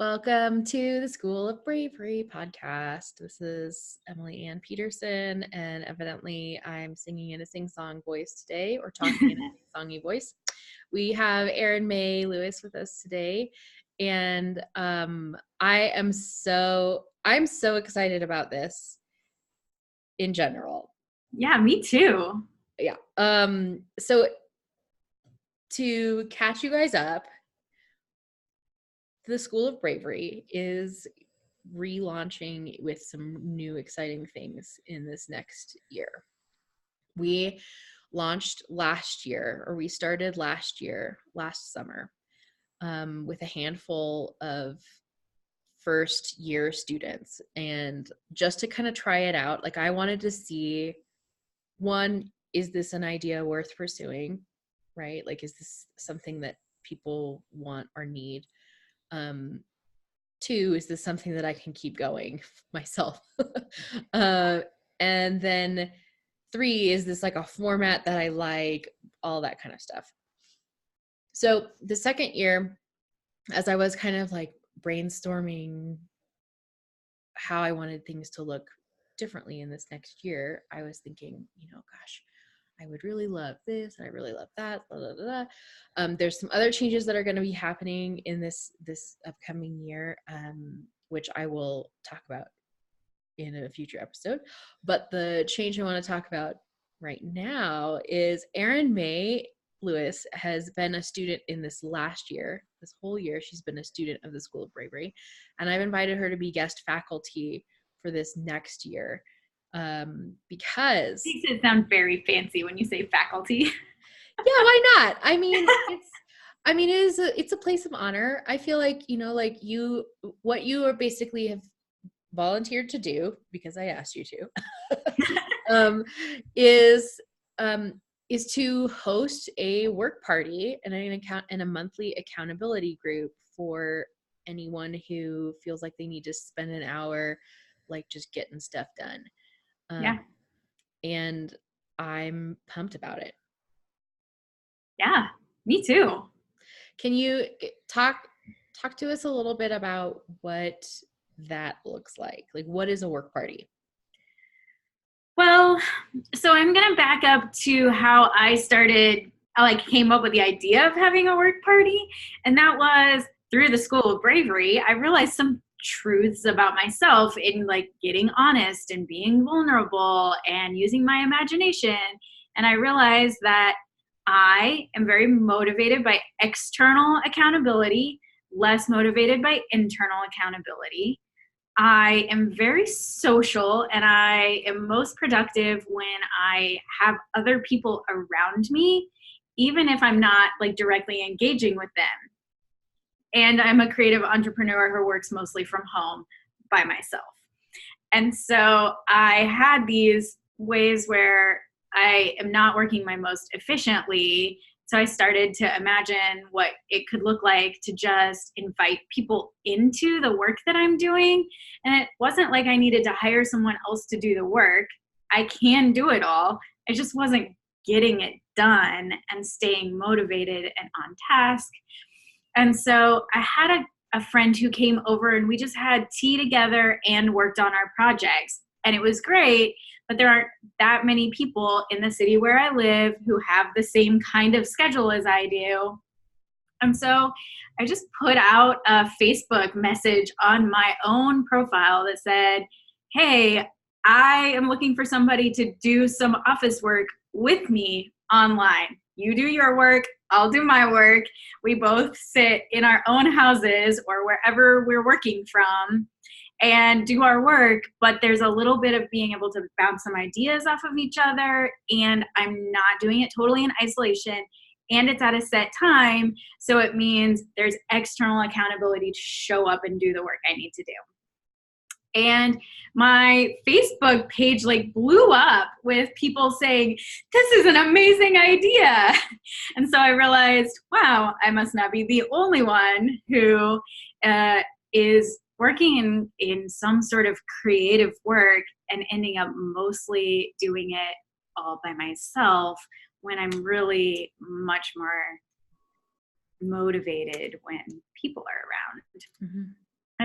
Welcome to the School of Bravery podcast. This is Emily Ann Peterson, and evidently I'm singing in a sing-song voice today, or talking in a sing-songy voice. We have Erin Mae Lewis with us today, and I'm so excited about this in general. Yeah, me too. Yeah. So to catch you guys up, the School of Bravery is relaunching with some new exciting things in this next year. We launched last year, or we started last summer, with a handful of first year students. And just to kind of try it out, like I wanted to see, one, is this an idea worth pursuing, right? Like, is this something that people want or need? Two, is this something that I can keep going myself? And then three, is this like a format that I like? All that kind of stuff. So the second year, as I was kind of like brainstorming how I wanted things to look differently in this next year, I was thinking, gosh, I would really love this, and I really love that. Blah, blah, blah, blah. There's some other changes that are going to be happening in this upcoming year, which I will talk about in a future episode. But the change I want to talk about right now is Erin Mae Lewis has been a student in this last year. This whole year, she's been a student of the School of Bravery, and I've invited her to be guest faculty for this next year. Because Makes it sound very fancy when you say faculty. Yeah, why not? I mean, it's a place of honor. I feel like, what you are basically have volunteered to do, because I asked you to, is to host a work party and a monthly accountability group for anyone who feels like they need to spend an hour, like, just getting stuff done. Yeah. And I'm pumped about it. Yeah, me too. Can you talk to us a little bit about what that looks like? Like, what is a work party? Well, so I'm going to back up to how I came up with the idea of having a work party. And that was through the School of Bravery. I realized some truths about myself in like getting honest and being vulnerable and using my imagination. And I realized that I am very motivated by external accountability, less motivated by internal accountability. I am very social, and I am most productive when I have other people around me, even if I'm not like directly engaging with them. And I'm a creative entrepreneur who works mostly from home by myself. And so I had these ways where I am not working my most efficiently. So I started to imagine what it could look like to just invite people into the work that I'm doing. And it wasn't like I needed to hire someone else to do the work. I can do it all. I just wasn't getting it done and staying motivated and on task. And so I had a friend who came over, and we just had tea together and worked on our projects. And it was great, but there aren't that many people in the city where I live who have the same kind of schedule as I do. And so I just put out a Facebook message on my own profile that said, hey, I am looking for somebody to do some office work with me online. You do your work, I'll do my work. We both sit in our own houses or wherever we're working from and do our work, but there's a little bit of being able to bounce some ideas off of each other, and I'm not doing it totally in isolation, and it's at a set time, so it means there's external accountability to show up and do the work I need to do. And my Facebook page like blew up with people saying, this is an amazing idea. And so I realized, wow, I must not be the only one who is working in some sort of creative work and ending up mostly doing it all by myself when I'm really much more motivated when people are around. Mm-hmm.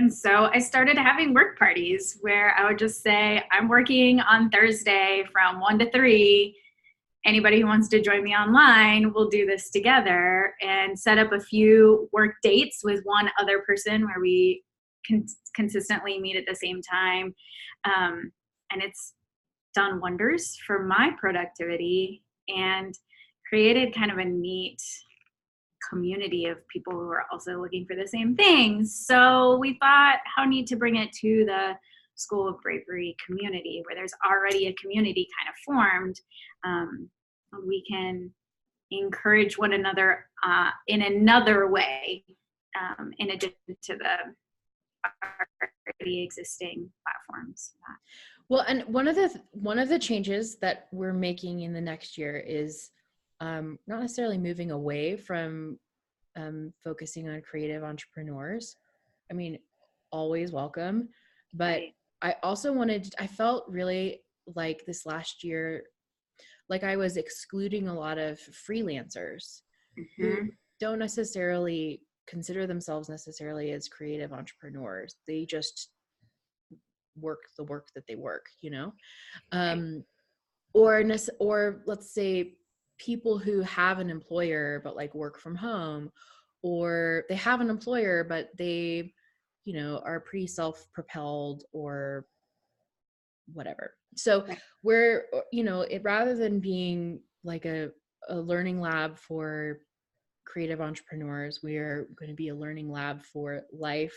And so I started having work parties where I would just say, I'm working on Thursday from 1 to 3. Anybody who wants to join me online, we'll do this together, and set up a few work dates with one other person where we consistently meet at the same time. And it's done wonders for my productivity and created kind of a neat community of people who are also looking for the same things. So we thought, how neat to bring it to the School of Bravery community, where there's already a community kind of formed. We can encourage one another in another way, in addition to the already existing platforms. Well, and one of the changes that we're making in the next year is not necessarily moving away from focusing on creative entrepreneurs. I mean, always welcome, but Right. I felt really like this last year, like I was excluding a lot of freelancers who Mm-hmm. don't necessarily consider themselves necessarily as creative entrepreneurs. They just work the work that they work, you know? Um, or let's say people who have an employer but like work from home, or they have an employer but they, you know, are pretty self-propelled or whatever. So Right. we're, you know, it, rather than being like a learning lab for creative entrepreneurs, we are going to be a learning lab for life,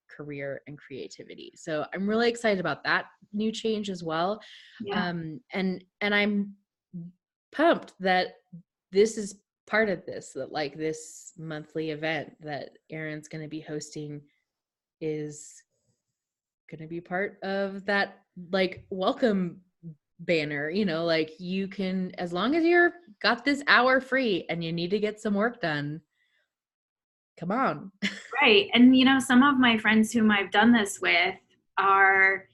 career, and creativity. So I'm really excited about that new change as well. Yeah. And I'm pumped that this is part of this, that like this monthly event that Erin's going to be hosting is going to be part of that like welcome banner, you know, like you can, as long as you're got this hour free and you need to get some work done, come on. Right. And, some of my friends whom I've done this with are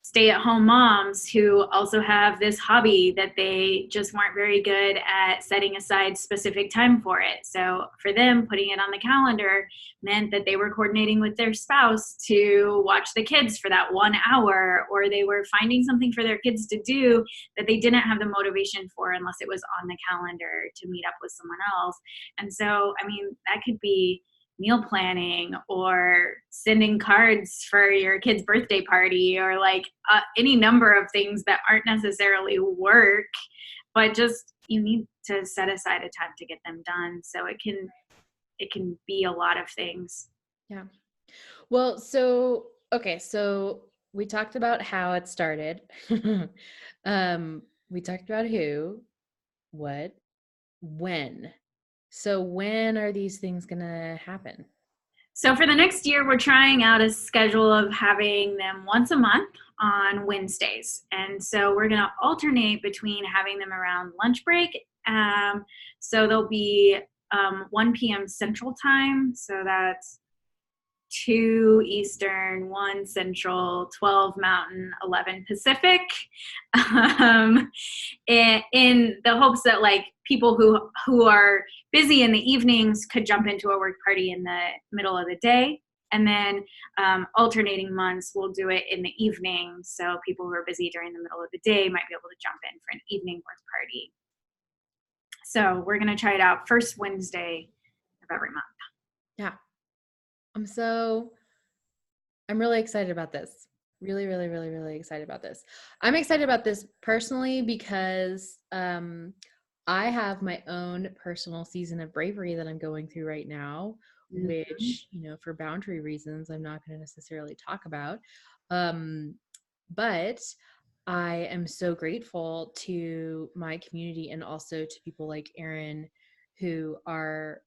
stay-at-home moms who also have this hobby that they just weren't very good at setting aside specific time for it. So for them, putting it on the calendar meant that they were coordinating with their spouse to watch the kids for that 1 hour, or they were finding something for their kids to do that they didn't have the motivation for unless it was on the calendar to meet up with someone else. And so, I mean, that could be meal planning or sending cards for your kid's birthday party, or like any number of things that aren't necessarily work, but just you need to set aside a time to get them done. So it can be a lot of things. Yeah. Well, so okay, so we talked about how it started. We talked about who, what, when. So when are these things gonna happen? So for the next year, we're trying out a schedule of having them once a month on Wednesdays. And so we're going to alternate between having them around lunch break. So they'll be 1 p.m. Central Time. So that's 2 Eastern, 1 Central, 12 Mountain, 11 Pacific, um, in the hopes that like people who are busy in the evenings could jump into a work party in the middle of the day. And then alternating months, we'll do it in the evening. So people who are busy during the middle of the day might be able to jump in for an evening work party. So we're going to try it out first Wednesday of every month. Yeah. I'm really excited about this. Really, really, really, really excited about this. I'm excited about this personally because I have my own personal season of bravery that I'm going through right now, Mm-hmm. which, you know, for boundary reasons, I'm not going to necessarily talk about. But I am so grateful to my community and also to people like Erin who are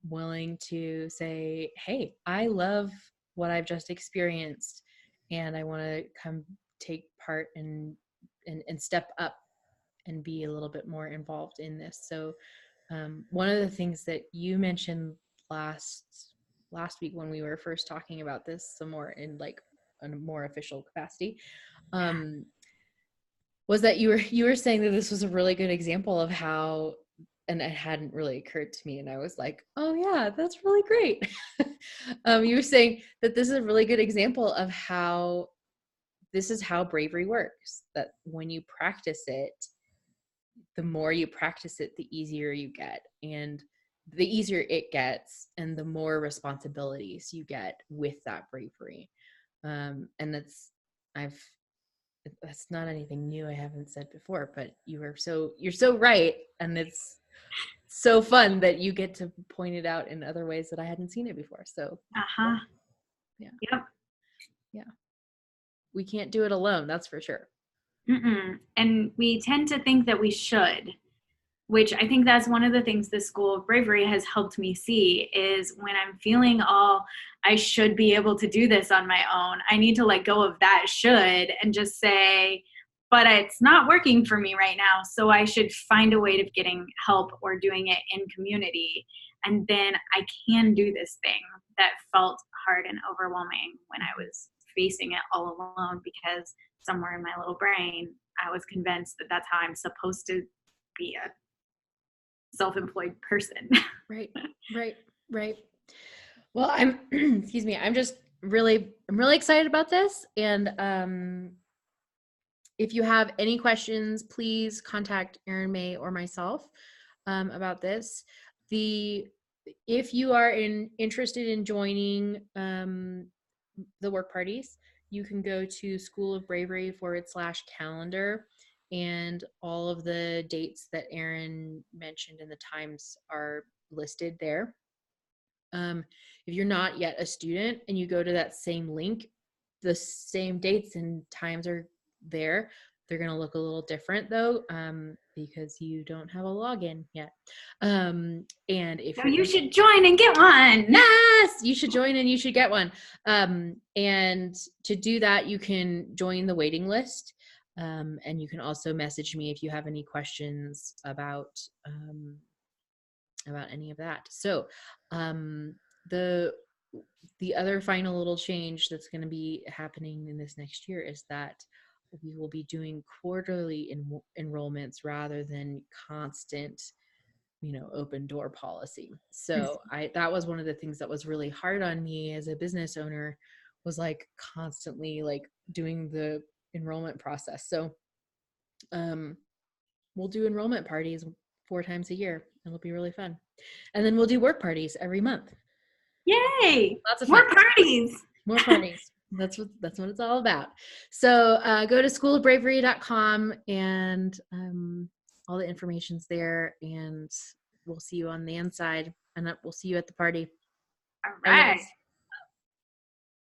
willing to say, hey, I love what I've just experienced and I want to come take part and step up and be a little bit more involved in this. So one of the things that you mentioned last week when we were first talking about this some more in like a more official capacity, was that you were saying that this was a really good example of how and it hadn't really occurred to me. And I was like, oh yeah, that's really great. You were saying that this is a really good example of how this is how bravery works, that when you practice it, the more you practice it, the easier you get, and the easier it gets, and the more responsibilities you get with that bravery. And that's not anything new I haven't said before, but you're so right. And it's so fun that you get to point it out in other ways that I hadn't seen it before. So yeah. Yep. Yeah. We can't do it alone. That's for sure. And we tend to think that we should, which I think that's one of the things the School of Bravery has helped me see, is when I'm feeling all, I should be able to do this on my own, I need to let go of that should and just say, but it's not working for me right now, so I should find a way of getting help or doing it in community. And then I can do this thing that felt hard and overwhelming when I was facing it all alone, because somewhere in my little brain, I was convinced that that's how I'm supposed to be a self-employed person. Right. Well, excuse me, I'm really excited about this. And if you have any questions, please contact Erin Mae or myself about this. If you are interested in joining the work parties, you can go to School of Bravery /calendar, and all of the dates that Erin mentioned and the times are listed there. If you're not yet a student and you go to that same link, the same dates and times are there. They're going to look a little different though, because you don't have a login yet. And if so you should join and get one. Yes, you should join and you should get one. And to do that, you can join the waiting list. And you can also message me if you have any questions about any of that. So the other final little change that's going to be happening in this next year is that we will be doing quarterly enrollments rather than constant, open door policy. So that was one of the things that was really hard on me as a business owner, was like constantly like doing the enrollment process. So we'll do enrollment parties 4 times a year. It'll be really fun. And then we'll do work parties every month. Yay! Lots of fun. More parties. That's what it's all about. So go to schoolofbravery.com and all the information's there, and we'll see you on the inside, and we'll see you at the party. All right.